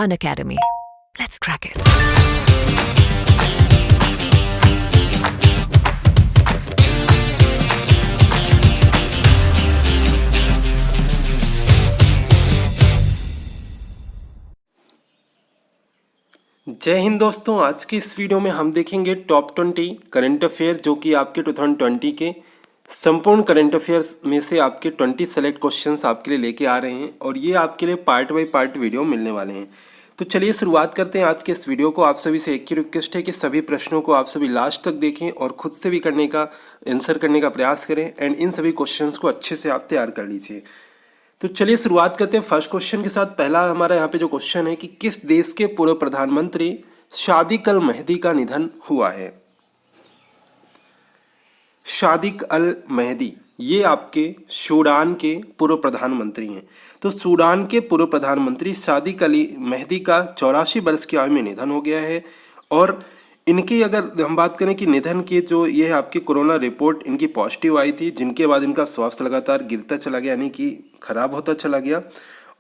Unacademy. Let's crack it. जय हिंद दोस्तों, आज की इस वीडियो में हम देखेंगे टॉप 20 करंट अफेयर जो कि आपके 2020 के संपूर्ण करंट अफेयर्स में से आपके 20 सेलेक्ट क्वेश्चंस आपके लिए लेके आ रहे हैं और ये आपके लिए पार्ट बाय पार्ट वीडियो मिलने वाले हैं। तो चलिए शुरुआत करते हैं आज के इस वीडियो को। आप सभी से एक ही रिक्वेस्ट है कि सभी प्रश्नों को आप सभी लास्ट तक देखें और खुद से भी करने का आंसर करने का प्रयास करें एंड इन सभी क्वेश्चंस को अच्छे से आप तैयार कर लीजिए। तो चलिए शुरुआत करते हैं फर्स्ट क्वेश्चन के साथ। पहला हमारा यहाँ पे जो क्वेश्चन है कि किस देश के पूर्व प्रधानमंत्री सादिक अल मेहदी का निधन हुआ है। सादिक अल मेहदी ये आपके सूडान के पूर्व प्रधानमंत्री हैं। तो सूडान के पूर्व प्रधानमंत्री सादिक अली मेहदी का 84 वर्ष की आयु में निधन हो गया है। और इनकी अगर हम बात करें कि निधन की, जो ये आपकी कोरोना रिपोर्ट इनकी पॉजिटिव आई थी, जिनके बाद इनका स्वास्थ्य लगातार गिरता चला गया, यानी कि खराब होता चला गया।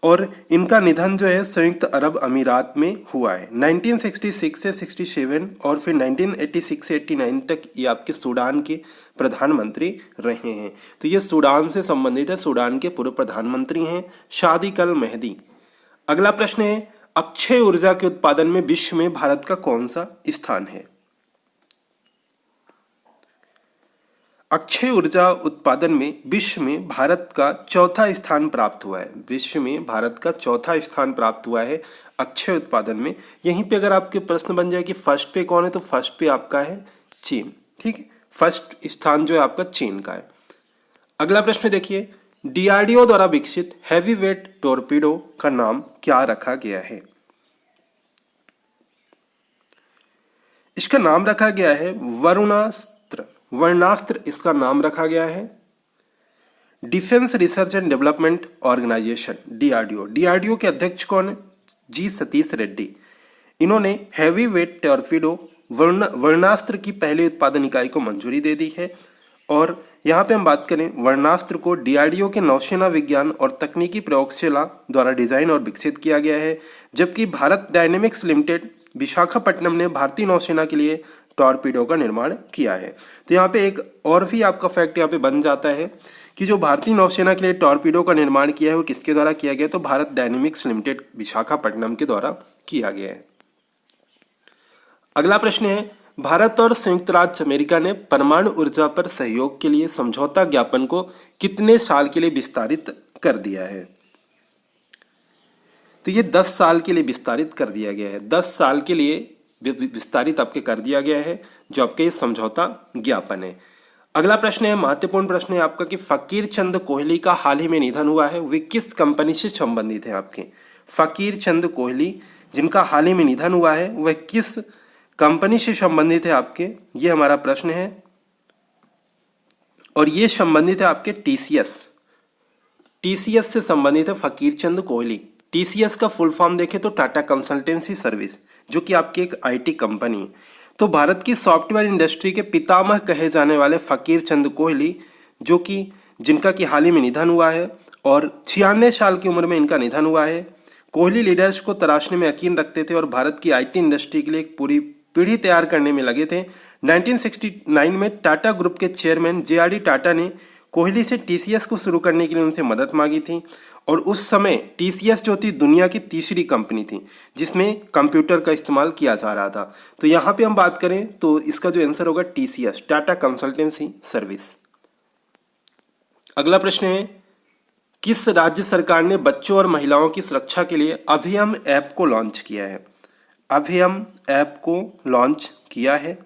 और इनका निधन जो है संयुक्त अरब अमीरात में हुआ है 1966 से 67 और फिर 1986 से 89 तक ये आपके सूडान के प्रधानमंत्री रहे हैं। तो ये सूडान से संबंधित है, सूडान के पूर्व प्रधानमंत्री हैं सादिक अल मेहदी। अगला प्रश्न है, अक्षय ऊर्जा के उत्पादन में विश्व में भारत का कौन सा स्थान है। अक्षय ऊर्जा उत्पादन में विश्व में भारत का चौथा स्थान प्राप्त हुआ है। विश्व में भारत का चौथा स्थान प्राप्त हुआ है अक्षय उत्पादन में। यहीं पे अगर आपके प्रश्न बन जाए कि फर्स्ट पे कौन है, तो फर्स्ट पे आपका है चीन। ठीक है, फर्स्ट स्थान जो है आपका चीन का है। अगला प्रश्न देखिए, डीआरडीओ द्वारा विकसित हैवी वेट टॉर्पीडो का नाम क्या रखा गया है। इसका नाम रखा गया है वरुणास्त्र। वर्णास्त्र इसका नाम रखा गया है। Defence research and development organisation DRDO, DRDO के अध्यक्ष कौन है, जी सतीश रेड्डी। इन्होंने हैवी वेट टॉर्पीडो वर्णास्त्र की पहली उत्पादन इकाई को मंजूरी दे दी है। और यहाँ पे हम बात करें, वर्णास्त्र को डीआरडीओ के नौसेना विज्ञान और तकनीकी प्रयोगशाला द्वारा डिजाइन और विकसित किया गया है, जबकि भारत डायनेमिक्स लिमिटेड विशाखापट्टनम ने भारतीय नौसेना के लिए टॉर्पीडो का निर्माण किया है। तो यहाँ पे एक और भी आपका फैक्ट यहाँ पे बन जाता है कि जो भारतीय नौसेना के लिए टॉर्पीडो का निर्माण किया है वो किसके द्वारा किया गया, तो भारत डायनेमिक्स लिमिटेड विशाखापट्टनम के द्वारा किया गया है। अगला प्रश्न है, भारत और संयुक्त राज्य अमेरिका ने परमाणु ऊर्जा पर सहयोग के लिए समझौता ज्ञापन को कितने साल के लिए विस्तारित कर दिया है। तो ये 10 साल के लिए विस्तारित कर दिया गया है। 10 साल के लिए विस्तारित आपके कर दिया गया है जो आपके ये समझौता ज्ञापन है। अगला प्रश्न है, महत्वपूर्ण प्रश्न है आपका कि फकीर चंद कोहली का हाल ही में निधन हुआ है, वे किस कंपनी से संबंधित है आपके। फकीर चंद कोहली जिनका हाल ही में निधन हुआ है वह किस कंपनी से संबंधित है आपके, ये हमारा प्रश्न है। और ये संबंधित है आपके टीसीएस, टीसीएस से संबंधित है फकीर चंद कोहली। टीसीएस का फुल फॉर्म देखें तो टाटा कंसल्टेंसी सर्विस, जो कि आपकी एक आईटी कंपनी है। तो भारत की सॉफ्टवेयर इंडस्ट्री के पितामह कहे जाने वाले फकीर चंद कोहली, जो कि जिनका कि हाल ही में निधन हुआ है और 96 साल की उम्र में इनका निधन हुआ है। कोहली लीडर्स को तराशने में यकीन रखते थे और भारत की आईटी इंडस्ट्री के लिए एक पूरी पीढ़ी तैयार करने में लगे थे। 1969 में टाटा ग्रुप के चेयरमैन जेआरडी टाटा ने कोहली से टीसीएस को शुरू करने के लिए उनसे मदद मांगी थी। और उस समय टीसीएस जो थी दुनिया की तीसरी कंपनी थी जिसमें कंप्यूटर का इस्तेमाल किया जा रहा था। तो यहाँ पे हम बात करें तो इसका जो आंसर होगा टीसीएस, टाटा कंसल्टेंसी सर्विस। अगला प्रश्न है, किस राज्य सरकार ने बच्चों और महिलाओं की सुरक्षा के लिए अभियम ऐप को लॉन्च किया है। अभियम ऐप को लॉन्च किया है,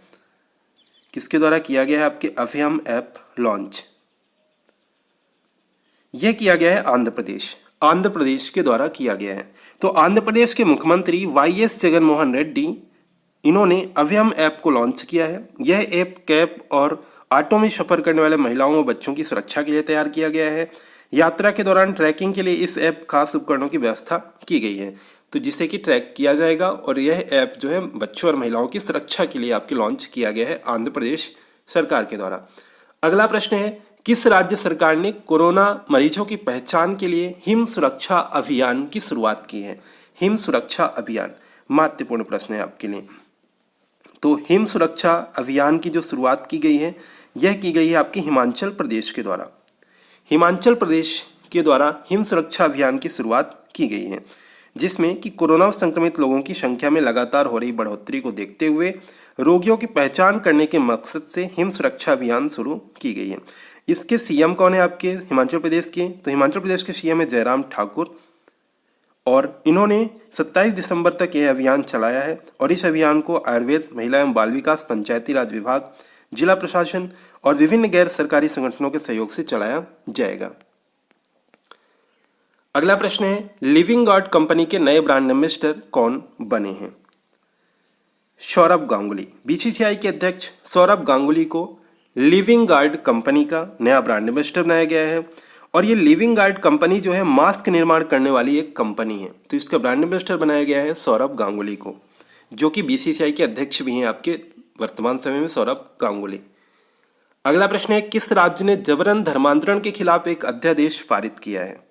किसके द्वारा किया गया है आपके अभियम ऐप लॉन्च, यह किया गया है आंध्र प्रदेश, आंध्र प्रदेश के द्वारा किया गया है। तो आंध्र प्रदेश के मुख्यमंत्री वाईएस जगनमोहन रेड्डी, इन्होंने अभियम ऐप को लॉन्च किया है। यह ऐप कैब और ऑटो में सफर करने वाले महिलाओं और बच्चों की सुरक्षा के लिए तैयार किया गया है। यात्रा के दौरान ट्रैकिंग के लिए इस ऐप खास उपकरणों की व्यवस्था की गई है, तो जिससे कि ट्रैक किया जाएगा। और यह ऐप जो है बच्चों और महिलाओं की सुरक्षा के लिए आपके लॉन्च किया गया है आंध्र प्रदेश सरकार के द्वारा। अगला प्रश्न है, किस राज्य सरकार ने कोरोना मरीजों की पहचान के लिए हिम सुरक्षा अभियान की शुरुआत की है। हिम सुरक्षा अभियान? महत्वपूर्ण प्रश्न है आपके लिए। तो हिम सुरक्षा अभियान की जो शुरुआत की गई है, यह की गई है आपके हिमाचल प्रदेश के द्वारा। हिमाचल प्रदेश के द्वारा हिम सुरक्षा अभियान की शुरुआत की गई है, जिसमें कि कोरोना संक्रमित लोगों की संख्या में लगातार हो रही बढ़ोतरी को देखते हुए रोगियों की पहचान करने के मकसद से हिम सुरक्षा अभियान शुरू की गई है। इसके सीएम कौन है आपके हिमाचल प्रदेश के? तो हिमाचल प्रदेश के सीएम है जयराम ठाकुर, और इन्होंने 27 दिसंबर तक यह अभियान चलाया है। और इस अभियान को आयुर्वेद, महिला एवं बाल विकास, पंचायती राज विभाग, जिला प्रशासन और विभिन्न गैर सरकारी संगठनों के सहयोग से चलाया जाएगा। अगला प्रश्न है, लिविंग गार्ड कंपनी के नए ब्रांड एम्बेसडर कौन बने हैं? सौरभ गांगुली। बीसीसीआई के अध्यक्ष सौरभ गांगुली को लिविंग गार्ड कंपनी का नया ब्रांड एम्बेसडर बनाया गया है। और ये लिविंग गार्ड कंपनी जो है मास्क निर्माण करने वाली एक कंपनी है, तो इसका ब्रांड एम्बेसडर बनाया गया है सौरभ गांगुली को, जो कि बीसीसीआई के अध्यक्ष भी हैं आपके वर्तमान समय में, सौरभ गांगुली। अगला प्रश्न है, किस राज्य ने जबरन धर्मांतरण के खिलाफ एक अध्यादेश पारित किया है?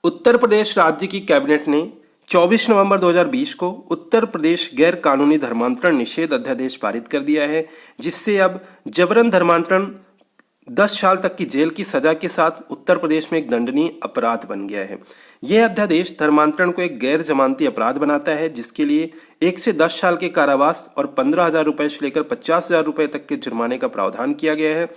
उत्तर प्रदेश राज्य की कैबिनेट ने 24 नवंबर 2020 को उत्तर प्रदेश गैर कानूनी धर्मांतरण निषेध अध्यादेश पारित कर दिया है, जिससे अब जबरन धर्मांतरण 10 साल तक की जेल की सजा के साथ उत्तर प्रदेश में एक दंडनीय अपराध बन गया है। यह अध्यादेश धर्मांतरण को एक गैर जमानती अपराध बनाता है, जिसके लिए 1 से 10 साल के कारावास और 15,000 रुपये से लेकर 50,000 रुपये तक के जुर्माने का प्रावधान किया गया है।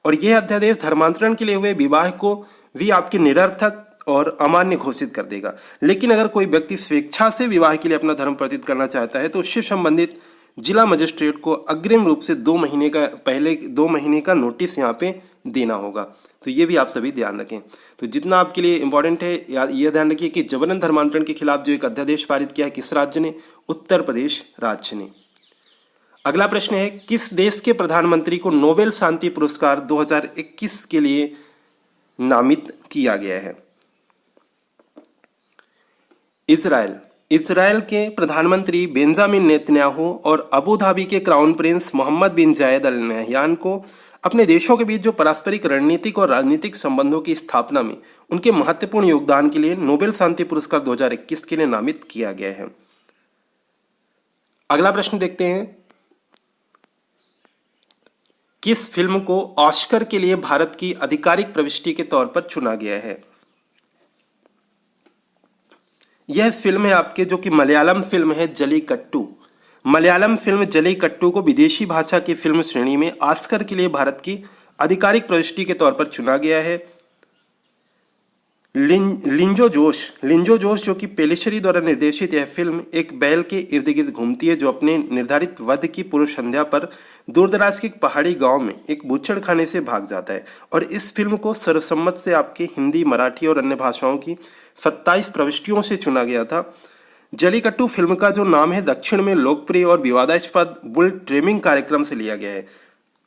और यह अध्यादेश धर्मांतरण के लिए हुए विवाह को भी आपके निरर्थक और अमान्य घोषित कर देगा। लेकिन अगर कोई व्यक्ति स्वेच्छा से विवाह के लिए अपना धर्म प्रतीत करना चाहता है, तो उससे संबंधित जिला मजिस्ट्रेट को अग्रिम रूप से 2 महीने का नोटिस यहाँ पे देना होगा। तो ये भी आप सभी ध्यान रखें। तो जितना आपके लिए इंपॉर्टेंट है, यह ध्यान रखिए कि जबरन धर्मांतरण के खिलाफ जो एक अध्यादेश पारित किया है, किस राज्य ने? उत्तर प्रदेश राज्य ने। अगला प्रश्न है, किस देश के प्रधानमंत्री को नोबेल शांति पुरस्कार 2021 के लिए नामित किया गया है? इजराइल के प्रधानमंत्री बेंजामिन नेतन्याहू और अबू धाबी के क्राउन प्रिंस मोहम्मद बिन जायद अल नहयान को अपने देशों के बीच जो पारस्परिक रणनीतिक और राजनीतिक संबंधों की स्थापना में उनके महत्वपूर्ण योगदान के लिए नोबेल शांति पुरस्कार 2021 के लिए नामित किया गया है। अगला प्रश्न देखते हैं, किस फिल्म को ऑस्कर के लिए भारत की आधिकारिक प्रविष्टि के तौर पर चुना गया है? यह फिल्म है आपके, जो कि मलयालम फिल्म है जलीकट्टू। मलयालम फिल्म जलीकट्टू को विदेशी भाषा की फिल्म श्रेणी में ऑस्कर के लिए भारत की आधिकारिक प्रविष्टि के तौर पर चुना गया है। लिंजो जोश जो कि पेलिशरी द्वारा निर्देशित यह फिल्म एक बैल के इर्द गिर्द घूमती है, जो अपने निर्धारित वध की पूर्व संध्या पर दूरदराज के एक पहाड़ी गांव में एक बूचड़ खाने से भाग जाता है। और इस फिल्म को सर्वसम्मत से आपके हिंदी, मराठी और अन्य भाषाओं की 27 प्रविष्टियों से चुना गया था। जलीकट्टू फिल्म का जो नाम है दक्षिण में लोकप्रिय और विवादास्पद बुल ट्रेमिंग कार्यक्रम से लिया गया है।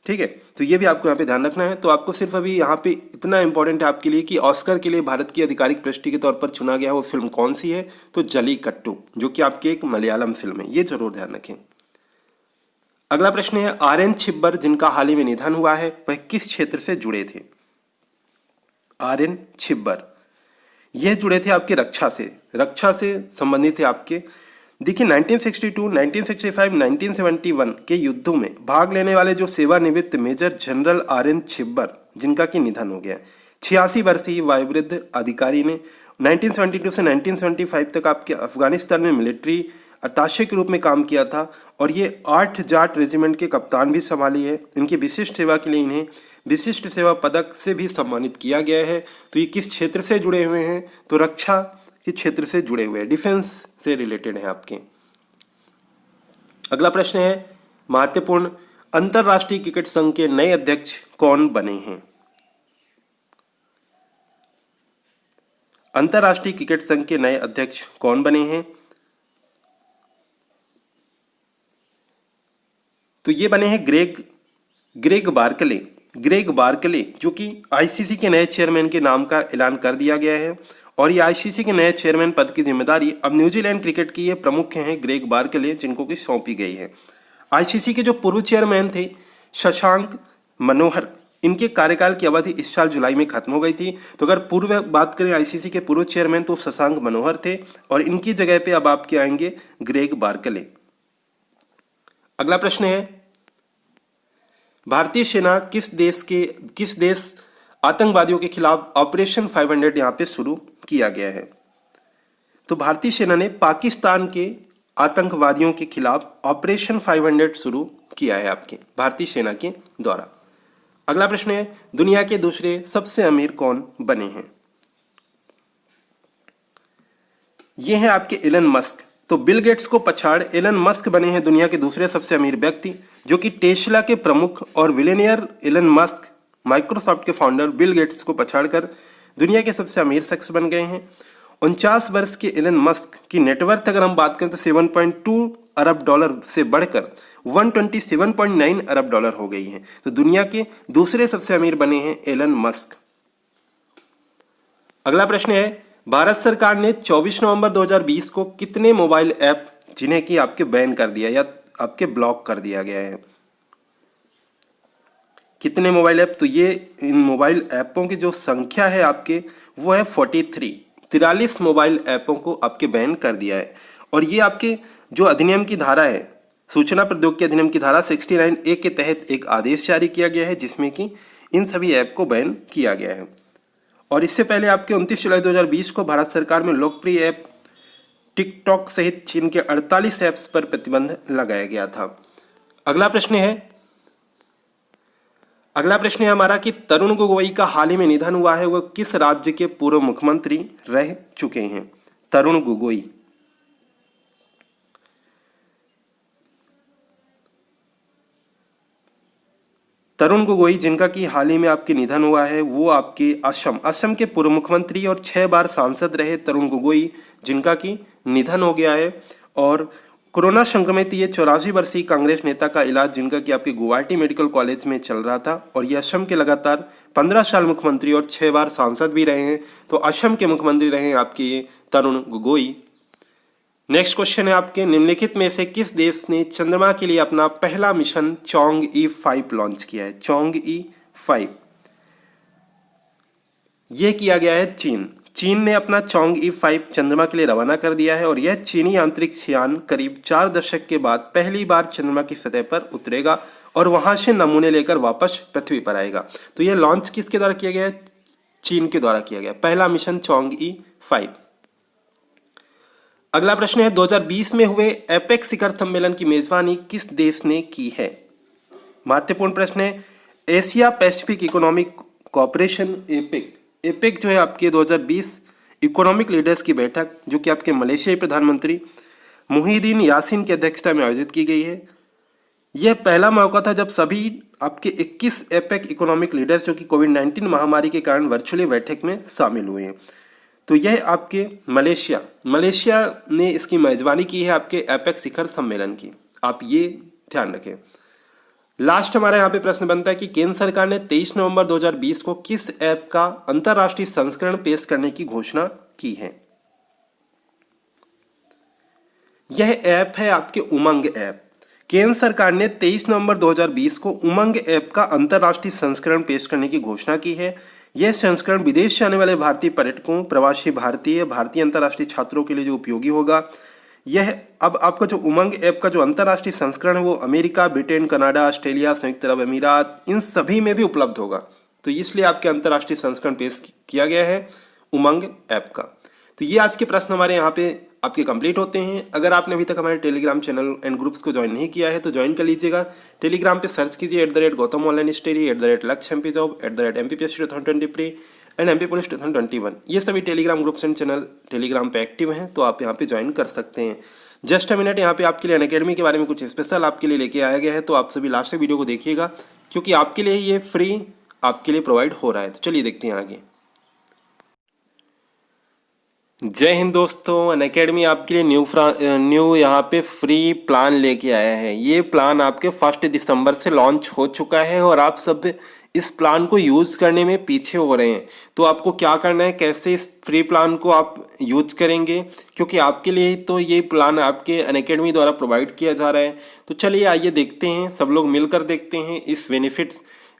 ठीक है, तो ये भी आपको यहाँ पे ध्यान रखना है। तो आपको सिर्फ अभी यहाँ पे इतना इंपॉर्टेंट है आपके लिए कि ऑस्कर के लिए भारत की आधिकारिक प्रविष्टि के तौर पर चुना गया वो फिल्म कौन सी है? तो जलीकट्टू, जो कि आपकी एक मलयालम फिल्म है, ये जरूर ध्यान रखें। अगला प्रश्न है, आर.एन. छिब्बर जिनका हाल ही में निधन हुआ है, वह किस क्षेत्र से जुड़े थे? आर.एन. छिब्बर यह जुड़े थे आपके रक्षा से संबंधित थे आपके। देखिए 1962, 1965, 1971 के युद्धों में भाग लेने वाले जो सेवानिवृत्त मेजर जनरल आर.एन. छिब्बर जिनका कि निधन हो गया, 86 वर्षीय वायुवृद्ध अधिकारी ने 1972 से 1975 तक आपके अफगानिस्तान में मिलिट्री अताशे के रूप में काम किया था। और ये 8 जाट रेजिमेंट के कप्तान भी संभाली है। इनकी विशिष्ट सेवा के लिए इन्हें विशिष्ट सेवा पदक से भी सम्मानित किया गया है। तो ये किस क्षेत्र से जुड़े हुए हैं? तो रक्षा के क्षेत्र से जुड़े हुए हैं, डिफेंस से रिलेटेड है आपके। अगला प्रश्न है महत्वपूर्ण, अंतरराष्ट्रीय क्रिकेट संघ के नए अध्यक्ष कौन बने हैं? अंतरराष्ट्रीय क्रिकेट संघ के नए अध्यक्ष कौन बने हैं? तो ये बने हैं ग्रेग बार्कले, जो कि आईसीसी के नए चेयरमैन के नाम का ऐलान कर दिया गया है। और ये आईसीसी के नए चेयरमैन पद की जिम्मेदारी अब न्यूजीलैंड क्रिकेट की ये प्रमुख हैं ग्रेग बार्कले, जिनको की सौंपी गई है। आईसीसी के जो पूर्व चेयरमैन थे शशांक मनोहर, इनके कार्यकाल की अवधि इस साल जुलाई में खत्म हो गई थी। तो अगर पूर्व बात करें आईसीसी के पूर्व चेयरमैन तो शशांक मनोहर थे और इनकी जगह पे अब आपके आएंगे ग्रेग बार्कले। अगला प्रश्न है, भारतीय सेना किस देश आतंकवादियों के खिलाफ ऑपरेशन 500 यहां पे शुरू किया गया है? तो भारतीय सेना ने पाकिस्तान के आतंकवादियों के खिलाफ ऑपरेशन 500 शुरू किया है आपके भारतीय सेना के द्वारा। अगला प्रश्न है, दुनिया के दूसरे सबसे अमीर कौन बने हैं? ये हैं आपके एलन मस्क। तो बिल गेट्स को पछाड़ एलन मस्क बने हैं दुनिया के दूसरे सबसे अमीर व्यक्ति, जो कि टेस्ला के प्रमुख और विलेनियर एलन मस्क माइक्रोसॉफ्ट के फाउंडर बिल गेट्स को पछाड़कर दुनिया के सबसे अमीर शख्स बन गए हैं। 49 वर्ष के एलन मस्क की नेटवर्थ अगर हम बात करें तो 7.2 अरब डॉलर से बढ़कर 127.9 अरब डॉलर हो गई है। तो दुनिया के दूसरे सबसे अमीर बने हैं एलन मस्क। अगला प्रश्न है, भारत सरकार ने 24 नवंबर 2020 को कितने मोबाइल ऐप जिन्हें कि आपके बैन कर दिया या आपके ब्लॉक कर दिया गया है? कितने मोबाइल ऐप? तो ये इन मोबाइल ऐपों की जो संख्या है आपके वो है 43 मोबाइल ऐपों को आपके बैन कर दिया है। और ये आपके जो अधिनियम की धारा है, सूचना प्रौद्योगिकी अधिनियम की धारा 69A के तहत एक आदेश जारी किया गया है जिसमें कि इन सभी ऐप को बैन किया गया है। और इससे पहले आपके 29 जुलाई 2020 को भारत सरकार में लोकप्रिय ऐप टिकटॉक सहित चीन के 48 ऐप्स पर प्रतिबंध लगाया गया था। अगला प्रश्न है हमारा कि तरुण गोगोई का हाल ही में निधन हुआ है, वो किस राज्य के पूर्व मुख्यमंत्री रह चुके हैं? तरुण गोगोई। तरुण गोगोई जिनका कि हाल ही में आपके निधन हुआ है वो आपके असम के पूर्व मुख्यमंत्री और 6 बार सांसद रहे तरुण गोगोई, जिनका कि निधन हो गया है। और कोरोना संक्रमित ये 84 वर्षीय कांग्रेस नेता का इलाज जिनका कि आपके गुवाहाटी मेडिकल कॉलेज में चल रहा था, और ये असम के लगातार 15 साल मुख्यमंत्री और 6 बार सांसद भी रहे हैं। तो असम के मुख्यमंत्री रहे हैं आपके ये तरुण गोगोई। नेक्स्ट क्वेश्चन है आपके, निम्नलिखित में से किस देश ने चंद्रमा के लिए अपना पहला मिशन चॉन्ग-ई 5 लॉन्च किया है? चॉन्ग-ई 5 यह किया गया है चीन ने अपना चॉन्ग-ई 5 चंद्रमा के लिए रवाना कर दिया है। और यह चीनी अंतरिक्ष यान करीब 4 दशक के बाद पहली बार चंद्रमा की सतह पर उतरेगा और वहां से नमूने लेकर वापस पृथ्वी पर आएगा। तो यह लॉन्च किसके द्वारा किया गया है? चीन के द्वारा किया गया पहला मिशन चॉन्ग-ई 5। अगला प्रश्न है, 2020 में हुए एपेक्स शिखर सम्मेलन की मेजबानी किस देश ने की है? महत्वपूर्ण प्रश्न है। Asia Pacific economic cooperation APEC जो है आपके 2020 इकोनॉमिक लीडर्स की बैठक जो कि आपके मलेशियाई प्रधानमंत्री मुहिदीन यासीन की अध्यक्षता में आयोजित की गई है। यह पहला मौका था जब सभी आपके 21 एपेक इकोनॉमिक लीडर्स जो कि कोविड-19 महामारी के कारण वर्चुअली बैठक में शामिल हुए हैं। तो यह आपके मलेशिया ने इसकी मेजबानी की है आपके एपेक शिखर सम्मेलन की, आप ये ध्यान रखें। लास्ट हमारा यहाँ पे प्रश्न बनता है कि केंद्र सरकार ने 23 नवंबर 2020 को किस ऐप का अंतर्राष्ट्रीय संस्करण पेश करने की घोषणा की है? यह ऐप है आपके उमंग ऐप। केंद्र सरकार ने 23 नवंबर 2020 को उमंग ऐप का अंतर्राष्ट्रीय संस्करण पेश करने की घोषणा की है। यह संस्करण विदेश से आने वाले भारतीय पर्यटकों, प्रवासी भारतीय अंतर्राष्ट्रीय छात्रों के लिए जो उपयोगी होगा। यह अब आपका जो उमंग ऐप का जो अंतर्राष्ट्रीय संस्करण है वो अमेरिका, ब्रिटेन, कनाडा, ऑस्ट्रेलिया, संयुक्त अरब अमीरात इन सभी में भी उपलब्ध होगा। तो इसलिए आपके अंतर्राष्ट्रीय संस्करण पेश किया गया है उमंग ऐप का। तो ये आज के प्रश्न हमारे यहाँ पे आपके कंप्लीट होते हैं। अगर आपने अभी तक हमारे टेलीग्राम चैनल एंड ग्रुप्स को ज्वाइन नहीं किया है तो ज्वाइन कर लीजिएगा। टेलीग्राम पे सर्च कीजिए @गौतम ऑनलाइन स्टडी, @लक्ष्य MP job, @MPPSC 2023 and MP police 2021। ये सभी Telegram groups and channel Telegram पे एक्टिव हैं, तो आप यहाँ पे ज्वाइन कर सकते हैं। जस्ट अ मिनट, यहाँ पे आपके लिए अनअकैडमी के बारे में कुछ स्पेशल आपके लिए लेके आया गया है, तो आप सभी लास्ट तक वीडियो को देखिएगा क्योंकि आपके लिए ये फ्री आपके लिए प्रोवाइड हो रहा है। तो चलिए देखते हैं आगे। जय हिंद दोस्तों, अनअकैडमी आपके लिए न्यू यहाँ पे फ्री प्लान लेके आया है। ये प्लान आपके 1 दिसंबर से लॉन्च हो चुका है और आप सब इस प्लान को यूज़ करने में पीछे हो रहे हैं। तो आपको क्या करना है, कैसे इस फ्री प्लान को आप यूज करेंगे, क्योंकि आपके लिए तो ये प्लान आपके अनअकैडमी द्वारा प्रोवाइड किया जा रहा है। तो चलिए आइए देखते हैं, सब लोग मिलकर देखते हैं इस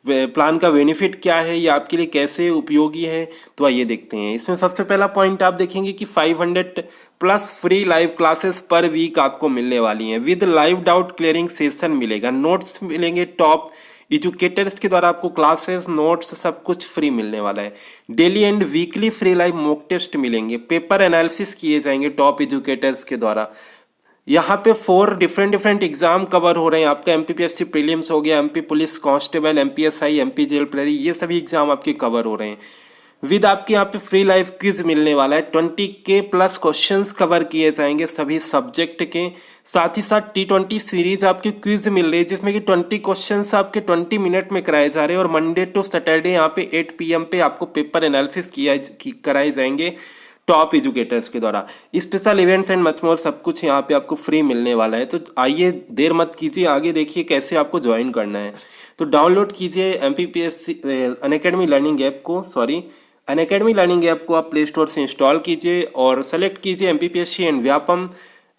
प्लान का बेनिफिट क्या है, ये आपके लिए कैसे उपयोगी है, तो आइए देखते हैं। इसमें सबसे पहला पॉइंट आप देखेंगे कि 500 plus free live classes per week आपको मिलने वाली हैं, with live doubt clearing session मिलेगा, नोट्स मिलेंगे टॉप एजुकेटर्स के द्वारा, आपको क्लासेस नोट्स सब कुछ फ्री मिलने वाला है। Daily and weekly free live mock test मिलेंगे, पेपर एनालिसिस किए जाएंगे टॉप एजुकेटर्स के द्वारा। यहाँ पे 4 डिफरेंट एग्जाम कवर हो रहे हैं आपका, एमपीपीएससी प्रीलिम्स हो गया, MP police constable, MPSI, MP jail प्रेरी, ये सभी एग्जाम आपके कवर हो रहे हैं। विद आपके यहाँ पे फ्री लाइव क्विज मिलने वाला है, 20K प्लस क्वेश्चंस कवर किए जाएंगे सभी सब्जेक्ट के। साथ ही साथ T20 सीरीज आपके क्विज मिल रही है, जिसमें कि 20 क्वेश्चंस आपके 20 मिनट में कराए जा रहे हैं, और मंडे टू सैटरडे यहाँ पे 8 PM पे आपको पेपर एनालिसिस कराए जाएंगे टॉप एजुकेटर्स के द्वारा। Special events and much more सब कुछ यहाँ पे आपको फ्री मिलने वाला है। तो आइए देर मत कीजिए, आगे देखिए कैसे आपको ज्वाइन करना है। तो डाउनलोड कीजिए एमपीपीएससी अनअकैडमी लर्निंग ऐप को, अनअकैडमी लर्निंग ऐप को आप प्ले स्टोर से इंस्टॉल कीजिए और सेलेक्ट कीजिए MPPSC and Vyapam.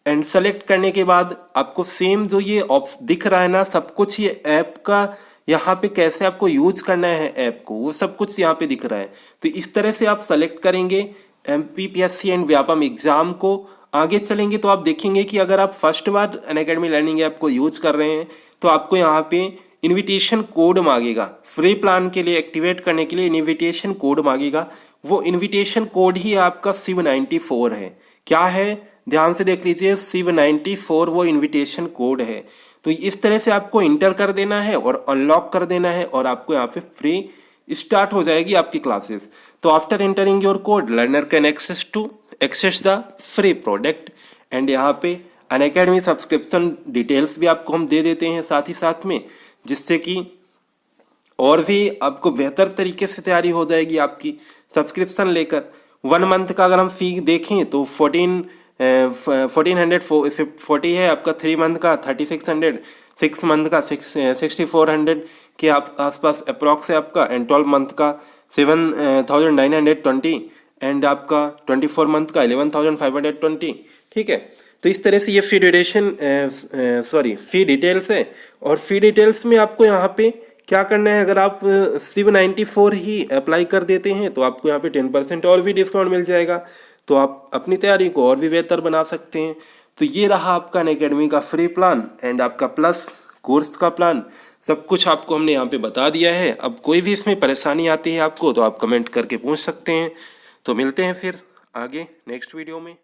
And select करने के बाद आपको सेम जो ये ऑप्शन दिख रहा है ना, सब कुछ ये ऐप का यहाँ पे कैसे आपको यूज करना है ऐप को, वो सब कुछ यहाँ पे दिख रहा है। तो इस तरह से आप सेलेक्ट करेंगे एमपीपीएससी एंड व्यापम एग्जाम को। आगे चलेंगे तो आप देखेंगे कि अगर आप फर्स्ट बार अनअकैडमी लर्निंग ऐप को यूज कर रहे हैं तो आपको यहाँ पे इनविटेशन कोड मांगेगा, फ्री प्लान के लिए एक्टिवेट करने के लिए इनविटेशन कोड मांगेगा। वो इनविटेशन कोड ही आपका शिव94 है। क्या है, ध्यान से देख लीजिए, शिव94 वो इनविटेशन कोड है। तो इस तरह से आपको इंटर कर देना है और अनलॉक कर देना है, और आपको यहाँ पे फ्री स्टार्ट हो जाएगी आपकी क्लासेस। तो after entering your code learner can access the free product. And यहाँ पे अनअकैडमी सब्सक्रिप्शन डिटेल्स भी आपको हम दे देते हैं साथ ही साथ में, जिससे कि और भी आपको बेहतर तरीके से तैयारी हो जाएगी आपकी सब्सक्रिप्शन लेकर। 1 मंथ का अगर हम फी देखें तो 1440 है आपका, 3 मंथ का 3600, 6 मंथ का 6400 के आसपास अप्रॉक्स है आपका, एंड 12 मंथ का 7920, एंड आपका 24 मंथ का 11520। ठीक है, तो इस तरह से ये फी डिटेल्स है। और फी डिटेल्स में आपको यहाँ पे क्या करना है, अगर आप शिव94 ही अप्लाई कर देते हैं तो आपको यहाँ पे 10% और भी डिस्काउंट मिल जाएगा, तो आप अपनी तैयारी को और भी बेहतर बना सकते हैं। तो ये रहा आपका अनअकैडमी का फ्री प्लान एंड आपका प्लस कोर्स का प्लान, सब कुछ आपको हमने यहाँ पे बता दिया है। अब कोई भी इसमें परेशानी आती है आपको तो आप कमेंट करके पूछ सकते हैं। तो मिलते हैं फिर आगे नेक्स्ट वीडियो में।